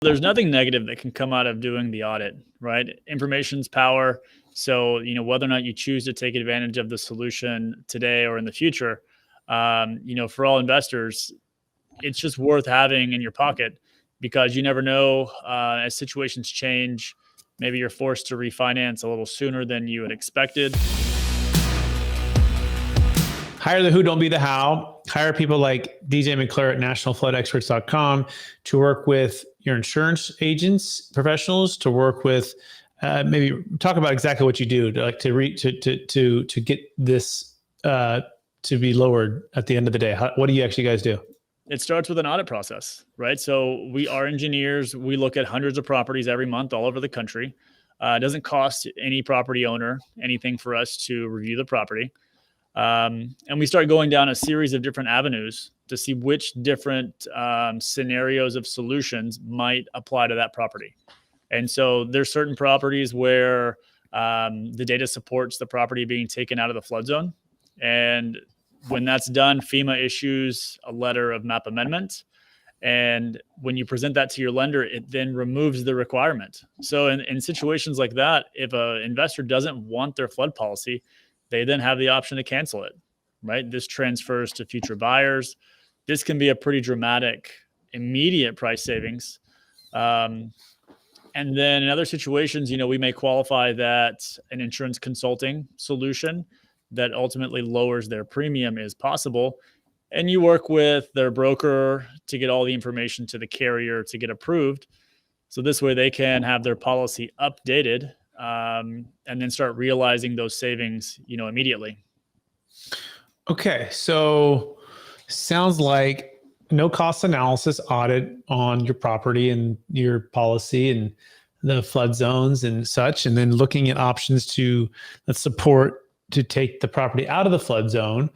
There's nothing negative that can come out of doing the audit, right? Information's power. So, whether or not you choose to take advantage of the solution today or in the future, for all investors, it's just worth having in your pocket because you never know as situations change. Maybe you're forced to refinance a little sooner than you had expected. Hire the who, don't be the how. Hire people like DJ McClure at nationalfloodexperts.com to work with your insurance agents, professionals, to work with maybe talk about exactly what you do to get this to be lowered at the end of the day. What do you actually guys do? It starts with an audit process, right? So we are engineers. We look at hundreds of properties every month all over the country. It doesn't cost any property owner anything for us to review the property. And we start going down a series of different avenues to see which different scenarios of solutions might apply to that property. And so there's certain properties where the data supports the property being taken out of the flood zone. And when that's done, FEMA issues a letter of map amendment. And when you present that to your lender, it then removes the requirement. So in situations like that, if an investor doesn't want their flood policy, they then have the option to cancel it, right? This transfers to future buyers. This can be a pretty dramatic, immediate price savings. And then in other situations, we may qualify that an insurance consulting solution that ultimately lowers their premium is possible. And you work with their broker to get all the information to the carrier to get approved. So this way they can have their policy updated and then start realizing those savings, immediately. Okay. So sounds like no cost analysis audit on your property and your policy and the flood zones and such, and then looking at options to support to take the property out of the flood zone.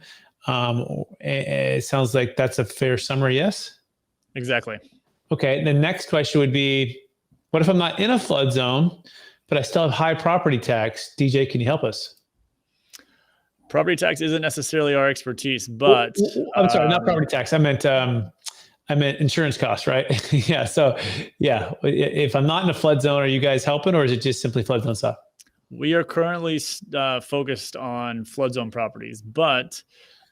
It sounds like that's a fair summary. Yes. Exactly. Okay. The next question would be, what if I'm not in a flood zone, but I still have high property tax? DJ, can you help us? Property tax isn't necessarily our expertise, but I'm sorry, not property tax. I meant insurance costs, right? Yeah. So yeah, if I'm not in a flood zone, are you guys helping, or is it just simply flood zone stuff? We are currently focused on flood zone properties, but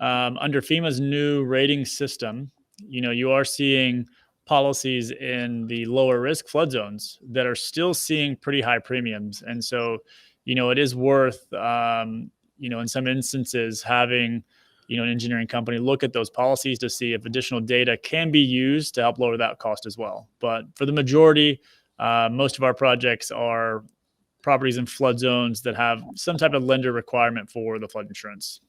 under FEMA's new rating system, you are seeing policies in the lower risk flood zones that are still seeing pretty high premiums. And so, it is worth, in some instances, having, an engineering company look at those policies to see if additional data can be used to help lower that cost as well. But for the majority, most of our projects are properties in flood zones that have some type of lender requirement for the flood insurance.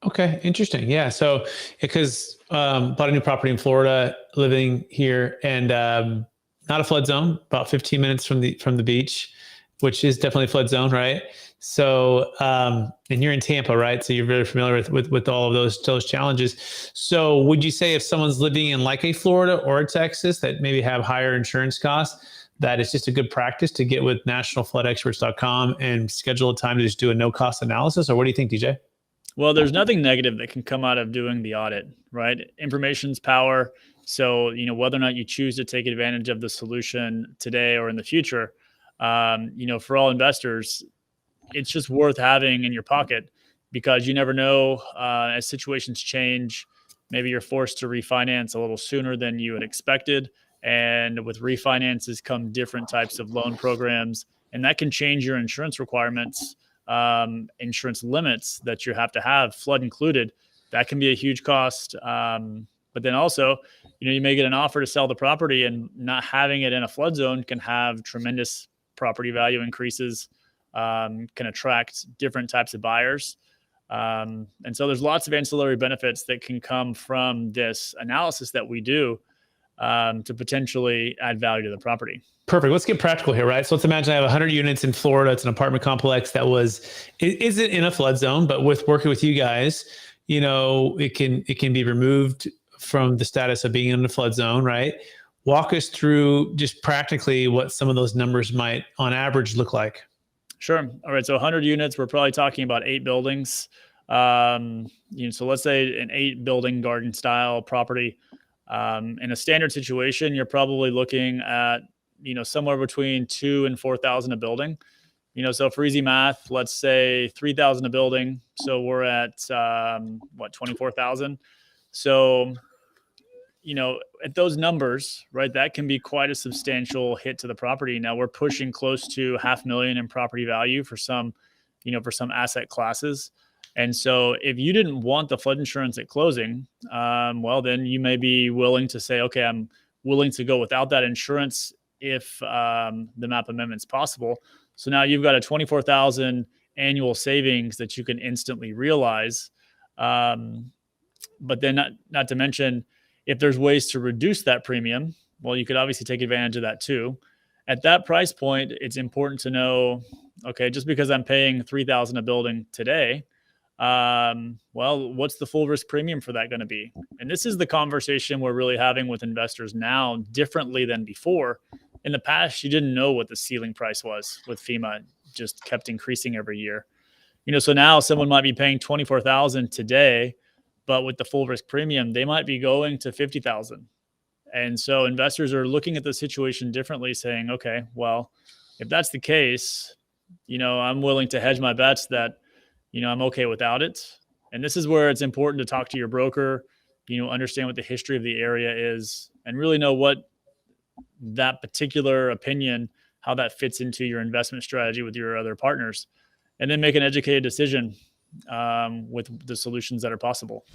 Okay, interesting. Yeah, so because bought a new property in Florida, living here, and not a flood zone, about 15 minutes from the beach, which is definitely a flood zone, right? So, and you're in Tampa, right? So you're very familiar with all of those challenges. So, would you say if someone's living in like a Florida or a Texas that maybe have higher insurance costs, that it's just a good practice to get with nationalfloodexperts.com and schedule a time to just do a no-cost analysis? Or what do you think, DJ? Well, there's nothing negative that can come out of doing the audit, right? Information's power. So, whether or not you choose to take advantage of the solution today or in the future, for all investors, it's just worth having in your pocket because you never know as situations change. Maybe you're forced to refinance a little sooner than you had expected. And with refinances come different types of loan programs, and that can change your insurance requirements, insurance limits that you have to have, flood included. That can be a huge cost. But then also, you may get an offer to sell the property, and not having it in a flood zone can have tremendous property value increases, can attract different types of buyers. And so there's lots of ancillary benefits that can come from this analysis that we do to potentially add value to the property. Perfect. Let's get practical here, right? So let's imagine I have 100 units in Florida. It's an apartment complex that isn't in a flood zone, but with working with you guys, it can be removed from the status of being in the flood zone, right? Walk us through just practically what some of those numbers might, on average, look like. Sure. All right. So 100 units, we're probably talking about 8 buildings. So let's say an 8-building garden style property. In a standard situation, you're probably looking at somewhere between 2 and 4,000 a building. So for easy math, let's say 3,000 a building. So we're at 24,000. So, at those numbers, right, that can be quite a substantial hit to the property. Now we're pushing close to $500,000 in property value for some asset classes. And so if you didn't want the flood insurance at closing, well, then you may be willing to say, okay, I'm willing to go without that insurance if the MAP amendment's possible. So now you've got a 24,000 annual savings that you can instantly realize. But then not to mention, if there's ways to reduce that premium, well, you could obviously take advantage of that too. At that price point, it's important to know, okay, just because I'm paying $3,000 a building today, well, what's the full risk premium for that going to be? And this is the conversation we're really having with investors now, differently than before. In the past, you didn't know what the ceiling price was with FEMA. It just kept increasing every year. So now someone might be paying $24,000 today, but with the full risk premium, they might be going to $50,000. And so investors are looking at the situation differently, saying, okay, well, if that's the case, I'm willing to hedge my bets that, I'm okay without it. And this is where it's important to talk to your broker, understand what the history of the area is, and really know what that particular opinion, how that fits into your investment strategy with your other partners, and then make an educated decision with the solutions that are possible.